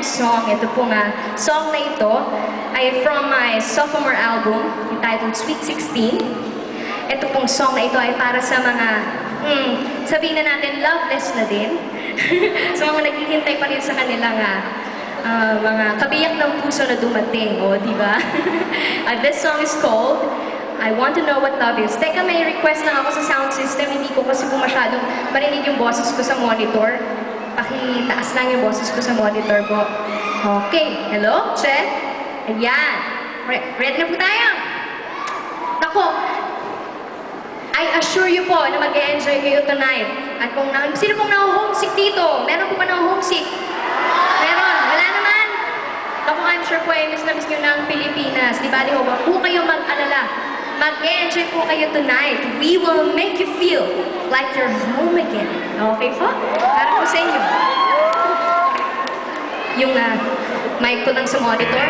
song. Ito pong song na ito ay from my sophomore album entitled Sweet 16. Ito pong song na ito ay para sa mga, sabihin na natin, loveless na din. Sa mga naghihintay pa rin sa kanilang mga kabiyak ng puso na dumating, o diba? This song is called I Want to Know What Love Is. Teka, may request lang ako sa sound system. Hindi ko kasi po masyadong marinig yung boses ko sa monitor. Pakitaas lang yung boses ko sa monitor po. Okay. Hello? Check? Ayan. Ready na po tayo? Nako, I assure you po na mag-e-enjoy kayo tonight. At kung sino pong na-homesick dito? Meron po ba na-homesick? Meron? Wala naman? Ako, I'm sure po ay miss na miss nyo ng Pilipinas. Di ba? Di ba? Kung kayo mag-alala, mag-enjoy po kayo tonight. We will make you feel like you're home again. Okay po? Para po sa inyo. Yung mic ko lang sa monitor.